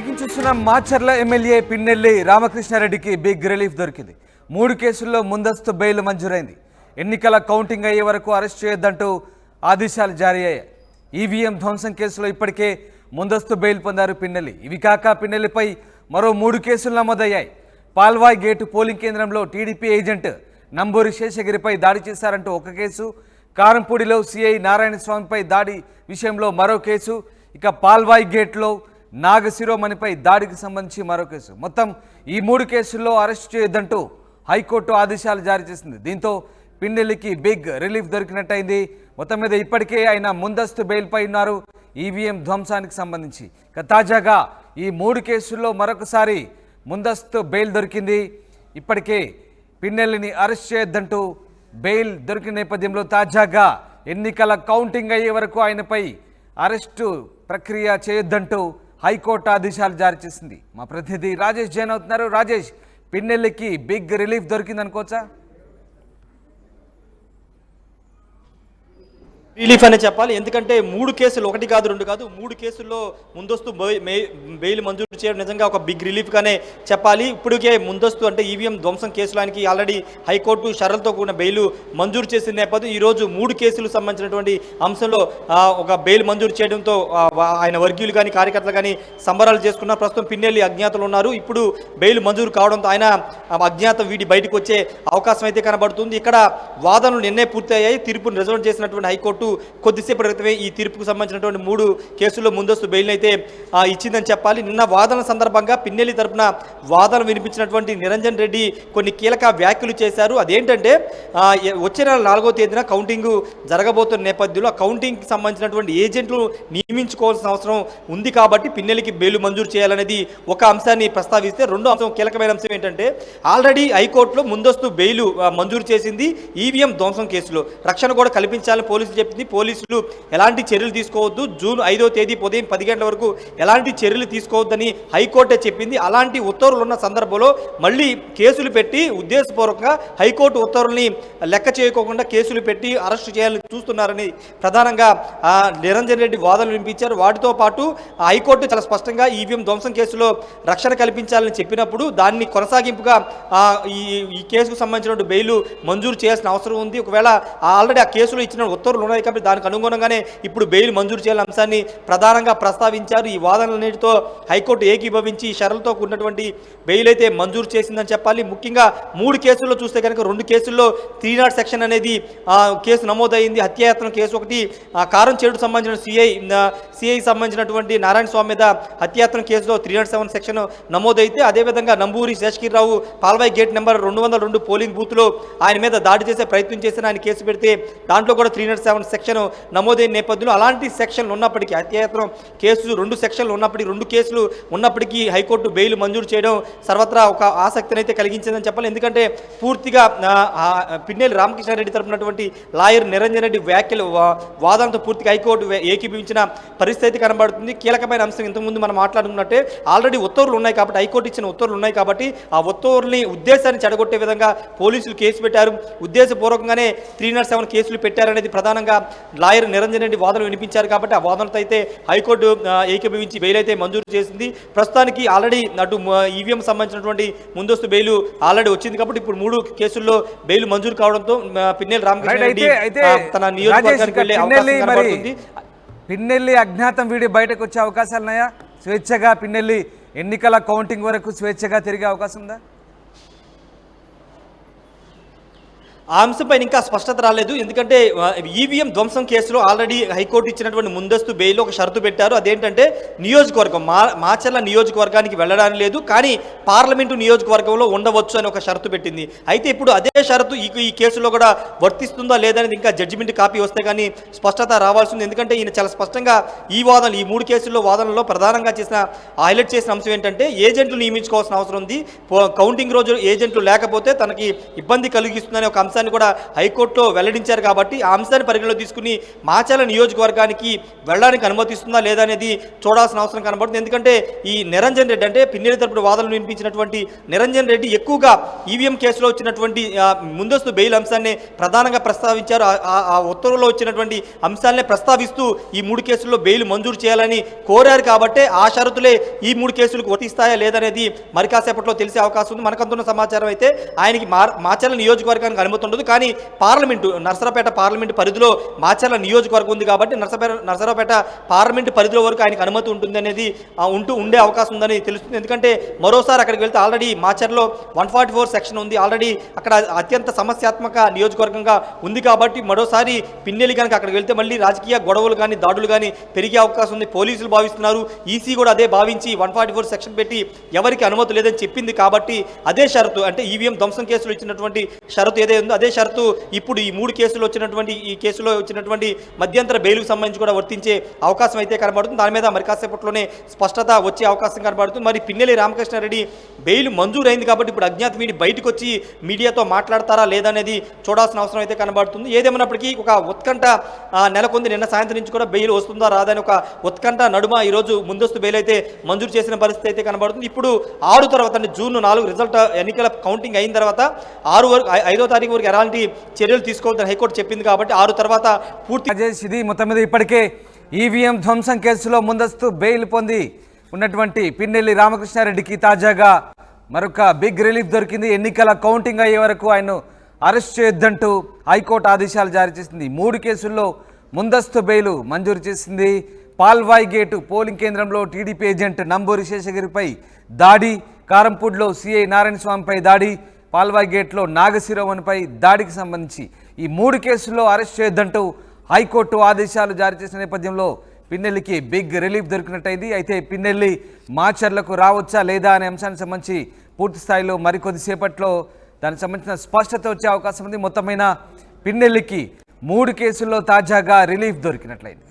Breaking చూస్తున్న Macherla MLA Pinnelli రామకృష్ణారెడ్డికి big relief దొరికింది. 3 కేసుల్లో ముందస్తు బెయిల్ మంజూరైంది. ఎన్నికల కౌంటింగ్ అయ్యే వరకు అరెస్ట్ చేయొద్దంటూ ఆదేశాలు జారీ అయ్యాయి. ఈవీఎం ధ్వంసం కేసులో ఇప్పటికే ముందస్తు బెయిల్ పొందారు పిన్నెల్లి. ఇవి కాక పిన్నెల్లిపై మరో 3 కేసులు నమోదయ్యాయి. పాల్వాయ్ గేటు పోలింగ్ కేంద్రంలో టీడీపీ ఏజెంట్ నంబూరి శేషగిరిపై దాడి చేశారంటూ ఒక కేసు, కారంపూడిలో సిఐ నారాయణస్వామిపై దాడి విషయంలో మరో కేసు, ఇక పాల్వాయ్ గేట్లో నాగశిరోమణిపై దాడికి సంబంధించి మరో కేసు. మొత్తం ఈ 3 కేసుల్లో అరెస్ట్ చేయొద్దంటూ హైకోర్టు ఆదేశాలు జారీ చేసింది. దీంతో పిన్నెల్లికి బిగ్ రిలీఫ్ దొరికినట్టయింది. మొత్తం మీద ఇప్పటికే ఆయన ముందస్తు బెయిల్పై ఉన్నారు ఈవీఎం ధ్వంసానికి సంబంధించి. ఇక తాజాగా ఈ 3 కేసుల్లో మరొకసారి ముందస్తు బెయిల్ దొరికింది. ఇప్పటికే పిన్నెల్లిని అరెస్ట్ చేయొద్దంటూ బెయిల్ దొరికిన నేపథ్యంలో తాజాగా ఎన్నికల కౌంటింగ్ అయ్యే వరకు ఆయనపై అరెస్టు ప్రక్రియ చేయొద్దంటూ హైకోర్టు ఆదేశాలు జారీ చేసింది. మా ప్రతినిధి రాజేష్ జైన్ అవుతున్నారు. రాజేష్, పిన్నెల్లికి బిగ్ రిలీఫ్ దొరికింది అనుకోవచ్చా? రిలీఫ్ అనే చెప్పాలి. ఎందుకంటే 3 కేసులు, 1 కాదు 2 కాదు 3 కేసుల్లో ముందస్తు బెయిల్ మంజూరు చేయడం నిజంగా ఒక బిగ్ రిలీఫ్గానే చెప్పాలి. ఇప్పటికే ముందస్తు అంటే ఈవీఎం ధ్వంసం కేసులో ఆయనకి ఆల్రెడీ హైకోర్టు షరతులతో కూడిన బెయిల్ మంజూరు చేసిన నేపథ్యం ఈరోజు 3 కేసులకు సంబంధించినటువంటి అంశంలో ఒక బెయిల్ మంజూరు చేయడంతో ఆయన వర్గీయులు కానీ కార్యకర్తలు కానీ సంబరాలు చేసుకున్నారు. ప్రస్తుతం పిన్నెల్లి అజ్ఞాతలు ఉన్నారు. ఇప్పుడు బెయిల్ మంజూరు కావడంతో ఆయన అజ్ఞాతం వీడి బయటకు వచ్చే అవకాశం అయితే కనబడుతుంది. ఇక్కడ వాదనలు నిన్నే పూర్తయ్యాయి. తీర్పును రిజర్వ్ చేసినటువంటి హైకోర్టు కొద్దిసేపు క్రితమే ఈ తీర్పుకు సంబంధించినటువంటి 3 కేసుల్లో ముందస్తు బెయిల్ అయితే ఇచ్చిందని చెప్పాలి. నిన్న వాదన సందర్భంగా పిన్నెల్లి తరపున వాదన వినిపించినటువంటి నిరంజన్ రెడ్డి కొన్ని కీలక వ్యాఖ్యలు చేశారు. అదేంటంటే వచ్చే నెల 4వ తేదీన కౌంటింగ్ జరగబోతున్న నేపథ్యంలో ఆ కౌంటింగ్కి సంబంధించినటువంటి ఏజెంట్లు నియమించుకోవాల్సిన అవసరం ఉంది కాబట్టి పిన్నెల్లికి బెయిల్ మంజూరు చేయాలనేది ఒక అంశాన్ని ప్రస్తావిస్తే, రెండో అంశం కీలకమైన అంశం ఏంటంటే ఆల్రెడీ హైకోర్టులో ముందస్తు బెయిల్ మంజూరు చేసింది ఈవీఎం ధ్వంసం కేసులో. రక్షణ కూడా కల్పించాలని పోలీసులు చెప్పింది. పోలీసులు ఎలాంటి చర్యలు తీసుకోవద్దు, జూన్ 5వ తేదీ ఉదయం 10 గంటల వరకు ఎలాంటి చర్యలు తీసుకోవద్దని హైకోర్టే చెప్పింది. అలాంటి ఉత్తర్వులు ఉన్న సందర్భంలో మళ్ళీ కేసులు పెట్టి ఉద్దేశపూర్వకంగా హైకోర్టు ఉత్తర్వుల్ని లెక్క చేయకోకుండా కేసులు పెట్టి అరెస్టు చేయాలని చూస్తున్నారని ప్రధానంగా నిరంజన్ రెడ్డి వాదనలు వినిపించారు. వాటితో పాటు హైకోర్టు చాలా స్పష్టంగా ఈవీఎం ధ్వంసం కేసులో రక్షణ కల్పించాలని చెప్పినప్పుడు దాన్ని కొనసాగింపుగా ఈ కేసుకు సంబంధించిన బెయిల్ మంజూరు చేయాల్సిన అవసరం ఉంది. ఒకవేళ ఆల్రెడీ ఆ కేసులో ఇచ్చిన ఉత్తర్వులు ఉన్నాయి కాబట్టి దానికి అనుగుణంగానే ఇప్పుడు బెయిల్ మంజూరు చేయాలనే అంశాన్ని ప్రధానంగా ప్రస్తావించారు. ఈ వాదనలన్నిటితో హైకోర్టు ఏకీభవించి షరతులతో కూడినటువంటి బెయిల్ అయితే మంజూరు చేసిందని చెప్పాలి. ముఖ్యంగా 3 కేసుల్లో చూస్తే కనుక 2 కేసుల్లో 300 సెక్షన్ అనేది కేసు నమోదైంది. హత్యాయత్నం కేసు ఒకటి, కారం చేడుకు సంబంధించిన సిఐ సంబంధించినటువంటి నారాయణ స్వామి మీద హత్యాయత్నం కేసులో 307 సెక్షన్ నమోదైతే, అదేవిధంగా Namburi Seshagirirao Palvai gate number 202 polling బూత్లో ఆయన మీద దాడి చేసే ప్రయత్నం చేసిన ఆయన కేసు పెడితే దాంట్లో కూడా 307 సెక్షన్ నమోదైన నేపథ్యంలో అలాంటి సెక్షన్లు ఉన్నప్పటికీ హత్యాయత్నం కేసు 2 సెక్షన్లు ఉన్నప్పటికీ 2 కేసులు ఉన్నప్పటికీ హైకోర్టు బెయిల్ మంజూరు చేయడం సర్వత్రా ఒక ఆసక్తిని అయితే కలిగించిందని చెప్పాలి. ఎందుకంటే పూర్తిగా పిన్నెల్లి రామకృష్ణారెడ్డి తరపునటువంటి లాయర్ నిరంజన్ రెడ్డి వ్యాఖ్యలు వాదనతో పూర్తిగా హైకోర్టు ఏకీభవించిన పరిస్థితి కనబడుతుంది. కీలకమైన అంశం ఇంతకుముందు మనం మాట్లాడుకున్నట్టే ఆల్రెడీ ఉత్తర్వులు ఉన్నాయి కాబట్టి, హైకోర్టు ఇచ్చిన ఉత్తర్వులు ఉన్నాయి కాబట్టి ఆ ఉత్తర్వుల్ని ఉద్దేశాన్ని చెడగొట్టే విధంగా పోలీసులు కేసు పెట్టారు. ఉద్దేశపూర్వకంగానే 307 కేసులు పెట్టారనేది ప్రధానంగా లాయర్ నిరంజన్ రెడ్డి వాదనలు వినిపించారు కాబట్టి ఆ వాదనతో అయితే హైకోర్టు ఏకీభవించి బెయిల్ అయితే మంజూరు చేసింది. ప్రస్తుతానికి ఆల్రెడీ అటు ఈవీఎం సంబంధించినటువంటి ముందస్తు బెయిల్ ఆల్రెడీ వచ్చింది కాబట్టి ఇప్పుడు 3 కేసుల్లో బెయిల్ మంజూరు కావడంతో పిన్నెల్లి రామకృష్ణారెడ్డి తన నియోజకవర్గానికి వెళ్ళే అవకాశం కనబడుతుంది. పిన్నెల్లి అజ్ఞాతం వీడి బయటకు వచ్చే అవకాశాలున్నాయా? స్వేచ్ఛగా పిన్నెల్లి ఎన్నికల కౌంటింగ్ వరకు స్వేచ్ఛగా తిరిగే అవకాశం ఉందా? ఆ అంశంపైన ఇంకా స్పష్టత రాలేదు. ఎందుకంటే ఈవీఎం ధ్వంసం కేసులో ఆల్రెడీ హైకోర్టు ఇచ్చినటువంటి ముందస్తు బెయిల్ ఒక షరతు పెట్టారు. అదేంటంటే నియోజకవర్గం మాచర్ల నియోజకవర్గానికి వెళ్ళడానికి లేదు, కానీ పార్లమెంటు నియోజకవర్గంలో ఉండవచ్చు అని ఒక షరతు పెట్టింది. అయితే ఇప్పుడు అదే షరతు ఈ కేసులో కూడా వర్తిస్తుందా లేదనేది ఇంకా జడ్జిమెంట్ కాపీ వస్తే కానీ స్పష్టత రావాల్సింది. ఎందుకంటే ఈయన చాలా స్పష్టంగా ఈ 3 కేసుల్లో వాదనలో ప్రధానంగా హైలైట్ చేసిన అంశం ఏంటంటే ఏజెంట్లు నియమించుకోవాల్సిన అవసరం ఉంది. కౌంటింగ్ రోజు ఏజెంట్లు లేకపోతే తనకి ఇబ్బంది కలిగిస్తుందనే ఒక అంశాన్ని కూడా హైకోర్టులో వెల్లడించారు. కాబట్టి ఆ అంశాన్ని పరిగణలో తీసుకుని మాచర్ల నియోజకవర్గానికి వెళ్ళడానికి అనుమతిస్తుందా లేదా అనేది చూడాల్సిన అవసరం కనబడుతుంది. ఎందుకంటే ఈ నిరంజన్ రెడ్డి అంటే పిన్నెల్లి తరపున వాదనలు వినిపించినటువంటి నిరంజన్ రెడ్డి ఎక్కువగా ఈవీఎం కేసులో వచ్చినటువంటి ముందస్తు బెయిల్ అంశాన్ని ప్రధానంగా ప్రస్తావించారు. ఆ ఉత్తర్వులో వచ్చినటువంటి అంశాలనే ప్రస్తావిస్తూ ఈ 3 కేసుల్లో బెయిల్ మంజూరు చేయాలని కోరారు. కాబట్టి ఆ షరతులే ఈ 3 కేసులకు వర్తిస్తాయా లేదనేది మరి కాసేపట్లో తెలిసే అవకాశం ఉంది. మనకంతున్న సమాచారం అయితే ఆయనకి మాచర్ల నియోజకవర్గానికి అనుమతి ఉండదు, కానీ పార్లమెంటు నర్సరావుపేట పార్లమెంటు పరిధిలో మాచర్ల నియోజకవర్గం ఉంది కాబట్టి నర్సరావుపేట పార్లమెంటు పరిధిలో వరకు ఆయనకు అనుమతి ఉంటుంది అనేది ఉండే అవకాశం ఉందని తెలుస్తుంది. ఎందుకంటే మరోసారి అక్కడికి వెళ్తే ఆల్రెడీ మాచర్లో 144 సెక్షన్ ఉంది, ఆల్రెడీ అక్కడ అత్యంత సమస్యాత్మక నియోజకవర్గంగా ఉంది. కాబట్టి మరోసారి పిన్నెల్లి కనుక అక్కడికి వెళ్తే మళ్ళీ రాజకీయ గొడవలు కానీ దాడులు కానీ పెరిగే అవకాశం ఉంది. పోలీసులు భావిస్తున్నారు, ఈసీ కూడా అదే భావించి 144 సెక్షన్ పెట్టి ఎవరికి అనుమతి లేదని చెప్పింది. కాబట్టి అదే షరతు, అంటే ఈవీఎం ధ్వంసం కేసులో ఇచ్చినటువంటి షరతు ఏదైతే ఉందో అదే షరతు ఇప్పుడు ఈ 3 కేసులు వచ్చినటువంటి ఈ కేసులో వచ్చినటువంటి మధ్యంతర బెయిల్కు సంబంధించి కూడా వర్తించే అవకాశం అయితే కనబడుతుంది. దాని మీద మరి కాసేపట్లోనే స్పష్టత వచ్చే అవకాశం కనబడుతుంది. మరి పిన్నెల్లి రామకృష్ణారెడ్డి బెయిల్ మంజూరైంది కాబట్టి ఇప్పుడు అజ్ఞాత బయటకు వచ్చి మీడియాతో మాట్లాడతారా లేదనేది చూడాల్సిన అవసరం అయితే కనబడుతుంది. ఏదేమన్నప్పటికీ ఒక ఉత్కంఠ నెలకొంది. నిన్న సాయంత్రం నుంచి కూడా బెయిల్ వస్తుందా రాదని ఒక ఉత్కంఠ నడుమ ఈరోజు ముందస్తు బెయిల్ అయితే మంజూరు చేసిన పరిస్థితి అయితే కనబడుతుంది. ఇప్పుడు 6 తర్వాత అంటే జూన్ 4 రిజల్ట్ ఎన్నికల కౌంటింగ్ అయిన తర్వాత 5వ తారీఖు వరకు ఎలాంటి చర్యలు తీసుకోవద్దని హైకోర్టు చెప్పింది. కాబట్టి 6 తర్వాత పూర్తి ఇది మొత్తం మీద ఇప్పటికే ఈవీఎం ధ్వంసం కేసులో ముందస్తు బెయిల్ పొంది ఉన్నటువంటి పిన్నెల్లి రామకృష్ణారెడ్డికి తాజాగా మరొక బిగ్ రిలీఫ్ దొరికింది. ఎన్నికల కౌంటింగ్ అయ్యే వరకు ఆయన్ను అరెస్ట్ చేయొద్దంటూ హైకోర్టు ఆదేశాలు జారీ చేసింది. 3 కేసుల్లో ముందస్తు బెయిల్ మంజూరు చేసింది. పాల్వాయి గేటు పోలింగ్ కేంద్రంలో టీడీపీ ఏజెంట్ నంబూరి శేషగిరిపై దాడి, కారంపూడిలో సిఐ నారాయణ స్వామిపై దాడి, పాల్వాయి గేట్లో నాగశిరోవన్పై దాడికి సంబంధించి ఈ 3 కేసుల్లో అరెస్ట్ చేయొద్దంటూ హైకోర్టు ఆదేశాలు జారీ చేసిన నేపథ్యంలో పిన్నెల్లికి బిగ్ రిలీఫ్ దొరికినట్టయింది. అయితే పిన్నెల్లి మాచర్లకు రావచ్చా లేదా అనే అంశానికి సంబంధించి పూర్తి స్థాయిలో మరికొద్దిసేపట్లో దానికి సంబంధించిన స్పష్టత వచ్చే అవకాశం ఉంది. మొత్తమైన పిన్నెల్లికి 3 కేసుల్లో తాజాగా రిలీఫ్ దొరికినట్లయింది.